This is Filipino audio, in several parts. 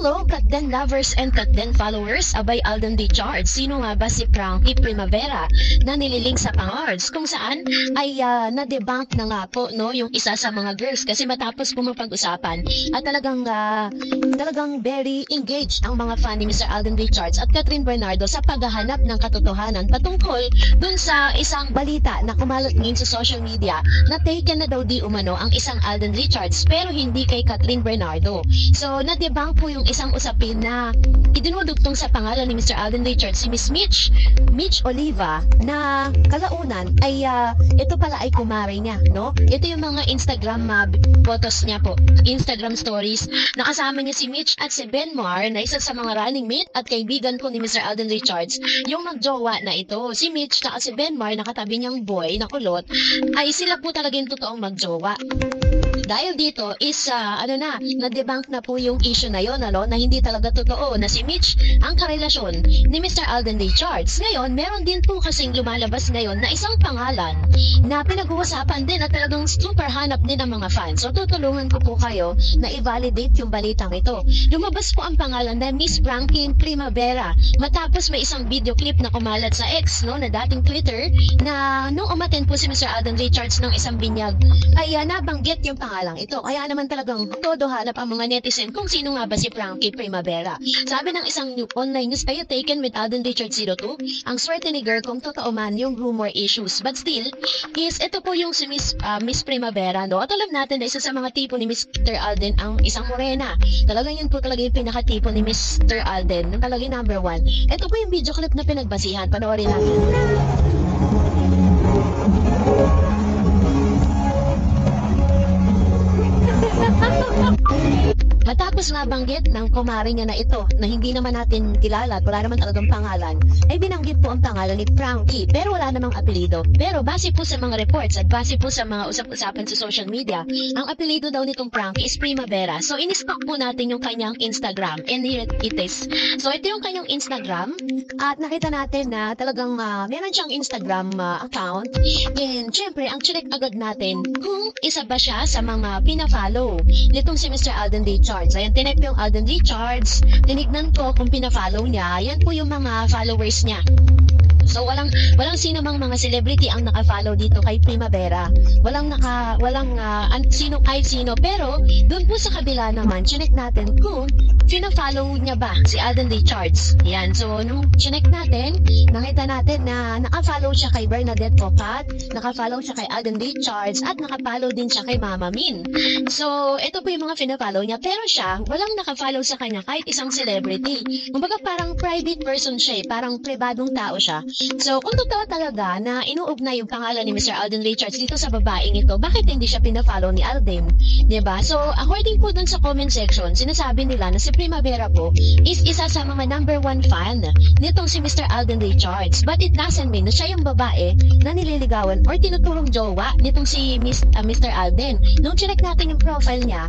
Hello, Katden lovers and Katden followers. Abay Alden Richards. Sino nga ba si Frankie Primavera na nililing sa pangards? Kung saan ay na-debunk na nga po no, yung isa sa mga girls kasi matapos po mapag-usapan at talagang very engaged ang mga fan ni Mr. Alden Richards at Catherine Bernardo sa paghahanap ng katotohanan patungkol dun sa isang balita na kumalat ngayon sa social media na taken na daw di umano ang isang Alden Richards pero hindi kay Catherine Bernardo. So, na-debunk po yung isang usapin na idinudugtong sa pangalan ni Mr. Alden Richards si Miss Mitch Oliva na kalaunan ay ito pala ay kumare niya, no? Ito yung mga Instagram photos niya po, Instagram stories. Nakasama niya si Mitch at si Benmar na isa sa mga running mate at kaibigan po ni Mr. Alden Richards. Yung magjowa na ito, si Mitch at si Benmar nakatabi niyang boy na kulot, ay sila po talaga yung totoong magjowa. Dahil dito is na-debunk na po yung issue na yon, na hindi talaga totoo na si Mitch ang karelasyon ni Mr. Alden Richards. Ngayon, meron din po kasing lumalabas ngayon na isang pangalan na pinag-uusapan din at talagang super hanap din ng mga fans. So tutulungan ko po kayo na i-validate yung balitang ito. Lumabas po ang pangalan na Miss Frankie Primavera matapos may isang video clip na kumalat sa X, no, na dating Twitter, na nung umattend po si Mr. Alden Richards ng isang binyag ay nabanggit yung pangalang ito. Kaya naman talagang todo hanap ang mga netizen kung sino nga ba si Frankie Primavera. Sabi ng isang online news kaya taken with Alden Richards 02, ang swerte ni girl kung totoo man yung rumor issues. But still, is ito po yung si Miss Primavera, no? At alam natin na isa sa mga tipo ni Mr. Alden ang isang morena. Talagang yun po talaga yung pinaka-tipo ni Mr. Alden. Talagang number one. Ito po yung video clip na pinagbasihan. Panoorin natin. Matapos mabanggit ng kumare niya na ito na hindi naman natin kilala at wala naman talagang pangalan, ay binanggit po ang pangalan ni Frankie pero wala namang apelido. Pero base po sa mga reports at base po sa mga usap-usapan sa social media, ang apelido daw nitong Frankie is Primavera. So in-stalk po natin yung kanyang Instagram and here it is. So ito yung kanyang Instagram at nakita natin na talagang meron siyang Instagram account and syempre ang check agad natin kung isa ba siya sa mga pina-follow nitong si Mr. Alden Richards. Ayan, tinip yung Alden Richards. Tinignan ko kung pina-follow niya. Yan po yung mga followers niya. So walang sino mang mga celebrity ang naka-follow dito kay Primavera. Walang sino kahit sino, pero doon po sa kabila naman chinek natin kung fina-follow niya ba si Alden Richards. Yan. So nung chinek natin, nakita natin na naka-follow siya kay Bernadette Pocat, naka-follow siya kay Alden Richards at naka-follow din siya kay Mama Min. So ito po yung mga fina-follow niya, pero siya walang naka-follow sa kanya kahit isang celebrity. Kumbaga parang private person siya, parang pribadong tao siya. So, kung totoo talaga na inuugnay yung pangalan ni Mr. Alden Richards dito sa babaeng ito, bakit hindi siya pina-follow ni Alden? Diba? So, according po dun sa comment section, sinasabi nila na si Primavera po is isa sa mga number one fan nitong si Mr. Alden Richards. But it doesn't mean na siya yung babae na nililigawan or tinuturong jowa nitong si Mr. Alden. Nung chinek natin yung profile niya,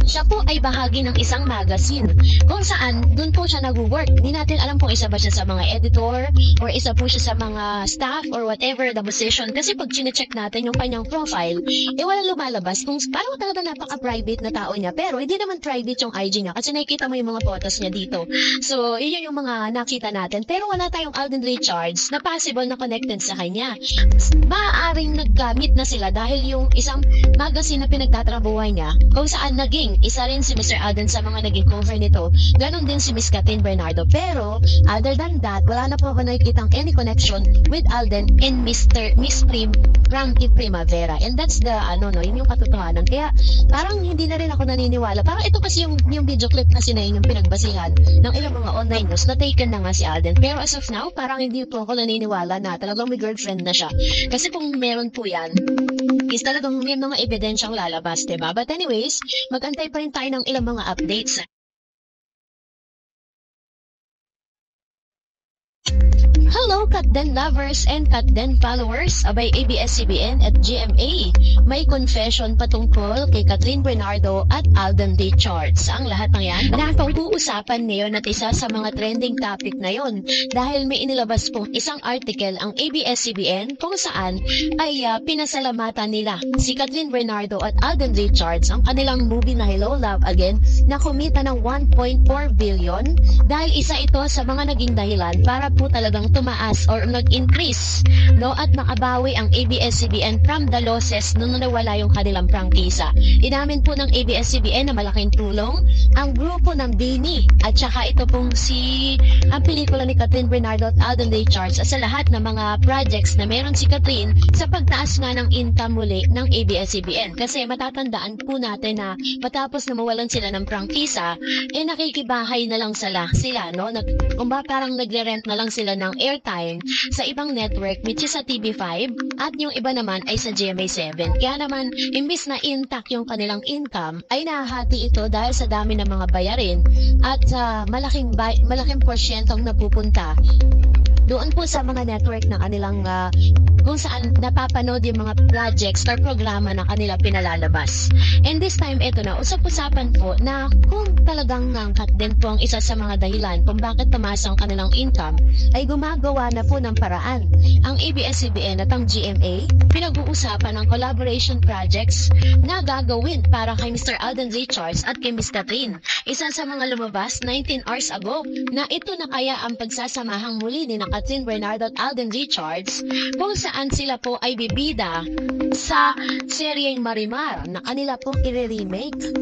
siya po ay bahagi ng isang magazine kung saan doon po siya nag-work. Hindi natin alam kung isa ba siya sa mga editor or isa po siya sa mga staff or whatever the position. Kasi pag chinecheck natin yung kanyang profile, wala lumalabas kung parang talaga napaka-private na tao niya. Pero hindi naman private yung IG niya kasi nakikita mo yung mga photos niya dito. So, yun yung mga nakita natin. Pero wala tayong Alden Richards na possible na connected sa kanya. Maaaring nagkamit na sila dahil yung isang magazine na pinagtatrabuhan niya kung saan naging isa rin si Mr. Alden sa mga naging cover nito. Ganon din si Miss Catherine Bernardo. Pero, other than that, wala na po ako nakikitang any connection with Alden and Miss Frankie Primavera. And that's the, yun yung katotohanan. Kaya, parang hindi na rin ako naniniwala. Parang ito kasi yung video clip kasi na yun yung pinagbasihan ng ilang mga online news na taken na nga si Alden. Pero as of now, parang hindi po ako naniniwala na talagang may girlfriend na siya. Kasi kung meron po yan, is talagang may mga ebidensyang lalabas, diba? But anyways, magantay pa rin tayo ng ilang mga updates. Hello Katden lovers and Katden followers, abay ABS-CBN at GMA. May confession patungkol kay Catherine Bernardo at Alden Richards. Ang lahat ng yan, napag-uusapan ngayon at isa sa mga trending topic na yon dahil may inilabas pong isang article ang ABS-CBN kung saan ay pinasalamatan nila si Catherine Bernardo at Alden Richards ang kanilang movie na Hello Love Again na kumita ng 1.4 billion dahil isa ito sa mga naging dahilan para po talagang tumaas or nag-increase, no, at makabawi ang ABS-CBN from the losses nung nawala yung kanilang prangkisa. Inamin po ng ABS-CBN na malaking tulong ang grupo ng Bini at saka ito pong ang pelikula ni Catherine Bernardo at Alden Richards sa lahat ng mga projects na meron si Catherine sa pagtaas nga ng income muli ng ABS-CBN. Kasi matatandaan po natin na matapos na mawalan sila ng prangkisa, nakikibahay na lang sila, no? Parang nagre-rent na lang sila ng airtime sa ibang network which is sa TV5 at yung iba naman ay sa GMA7. Kaya naman, imbis na intact yung kanilang income, ay nahahati ito dahil sa dami ng mga bayarin at malaking porsyentong napupunta doon po sa mga network na kanilang kung saan napapanood yung mga projects or programa na kanila pinalalabas. And this time, ito na, usap-usapan po na kung talagang ngangkat din po ang isa sa mga dahilan kung bakit tumaas ang kanilang income, ay gumagawa na po ng paraan. Ang ABS-CBN at ang GMA, pinag-uusapan ng collaboration projects na gagawin para kay Mr. Alden Richards at kay Miss Catherine. Isa sa mga lumabas 19 hours ago na ito na kaya ang pagsasamahang muli ni Catherine Bernardo at Alden Richards kung saan sila po ay bibida sa seryeng Marimar na kanila pong i-remake.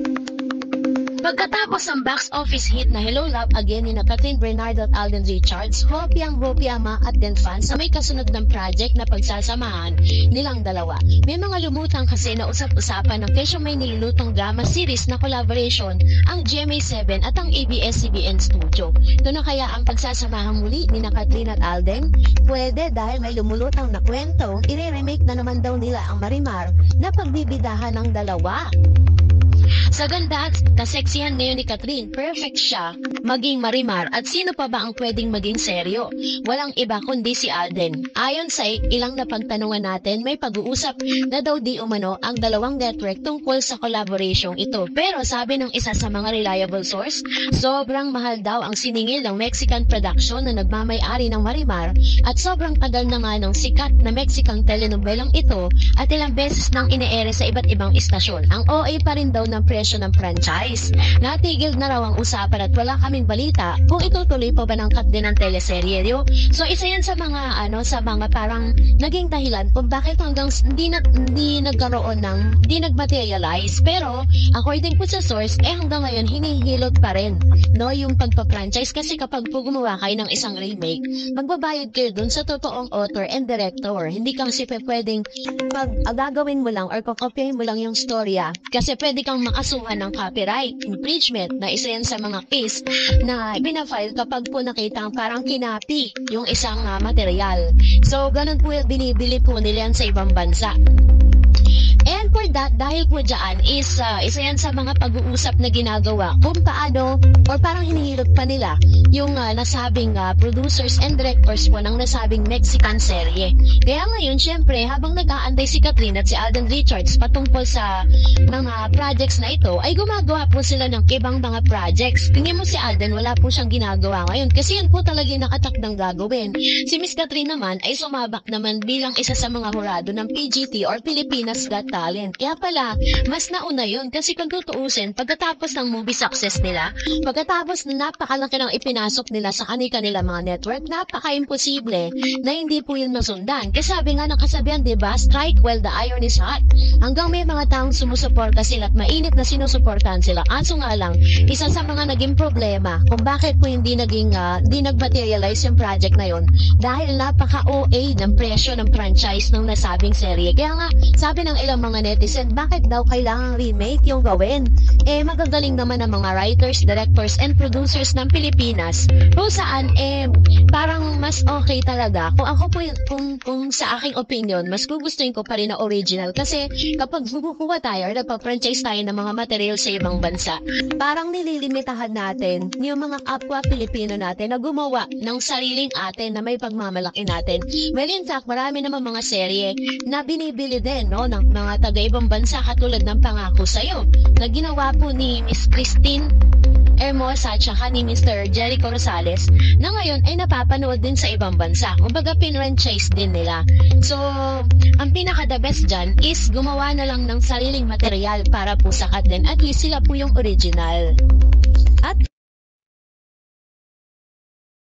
Pagkatapos ng box office hit na Hello Love Again ni Catherine Bernardo at Alden Richards, hopyang-hopya mga Katden fans sa may kasunod ng project na pagsasamahan nilang dalawa. May mga lumutang kasi na usap-usapan ng kesyo may nilulutong drama series na collaboration ang GMA7 at ang ABS-CBN Studio. Ito na kaya ang pagsasamahan muli ni Catherine at Alden? Pwede dahil may lumulutang na kwento, i-remake na naman daw nila ang Marimar na pagbibidahan ng dalawa. Sa ganda at kaseksihan ngayon ni Catherine, perfect siya maging Marimar at sino pa ba ang pwedeng maging seryo? Walang iba kundi si Alden. Ayon sa ilang napagtanungan natin, may pag-uusap na daw di umano ang dalawang network tungkol sa collaboration ito. Pero sabi ng isa sa mga reliable source, sobrang mahal daw ang siningil ng Mexican production na nagmamay-ari ng Marimar at sobrang tagal na nga ng sikat na Mexican telenovelang ito at ilang beses nang ine-ere sa iba't ibang istasyon. Ang OA pa rin daw ng presyo ng franchise. Natigil na raw ang usapan at wala kaming balita kung itutuloy pa ba ng Katden ng teleserye. So isa yan sa mga sa mga parang naging dahilan kung bakit hanggang hindi nagmaterialize. Pero according po sa source, hanggang ngayon hinihilot pa rin, no, yung pagpa-franchise kasi kapag po gumawa kayo ng isang remake, magbabayad kayo dun sa totoong author and director. Hindi kang pwedeng gagawin mo lang or kokopyahin mo lang yung storya kasi pwede kang makasuhan ng copyright infringement na isa yan sa mga case na binafile kapag po nakita parang kinapi yung isang material. So, ganun po binibili po nila yan sa ibang bansa. And for that, dahil po dyan is isa yan sa mga pag-uusap na ginagawa kung paano or parang hinihilot pa nila yung nasabing producers and directors po ng nasabing Mexican serye. Kaya ngayon, syempre, habang nag-aanday si Catherine at si Alden Richards patungkol sa mga projects na ito, ay gumagawa po sila ng ibang mga projects. Tingin mo si Alden, wala po siyang ginagawa ngayon kasi yan po talaga yung nakatakdang gagawin. Si Miss Catherine naman ay sumabak naman bilang isa sa mga hurado ng PGT or Pilipinas Got Talent. Kaya pala, mas nauna yun kasi kung tutuusin, pagkatapos ng movie success nila, pagkatapos na napakalaki ng ipinasok nila sa kanila mga network, napaka-imposible na hindi po yun masundan. Kasi sabi nga ng kasabihan, diba, strike while the iron is hot. Hanggang may mga taong sumusuporta sila at mainit na sinusuportahan sila. Aso nga lang, isa sa mga naging problema kung bakit po hindi nag-materialize yung project na yun dahil napaka-OA ng presyo ng franchise ng nasabing serye. Kaya nga, sabi ng ilang mga netizens, reason bakit daw kailangang remake yung gawin. Magagaling naman ang mga writers, directors, and producers ng Pilipinas kung saan parang mas okay talaga. Kung ako po, kung sa aking opinion, mas gugustuhin ko pa rin na original kasi kapag kukuha tayo or nagpa-franchise tayo ng mga material sa ibang bansa, parang nililimitahan natin yung mga kapwa Pilipino natin na gumawa ng sariling atin na may pagmamalaki natin. Well, in fact, marami naman mga serye na binibili din ng mga taga-ibang bansa katulad ng Pangako Sa'yo na ginawa po ni Miss Christine Hermosa at saka ni Mr. Jericho Rosales na ngayon ay napapanood din sa ibang bansa. Kumbaga pinranchise din nila. So, ang pinaka-the best dyan is gumawa na lang ng sariling material para po sakat din. At least sila po yung original.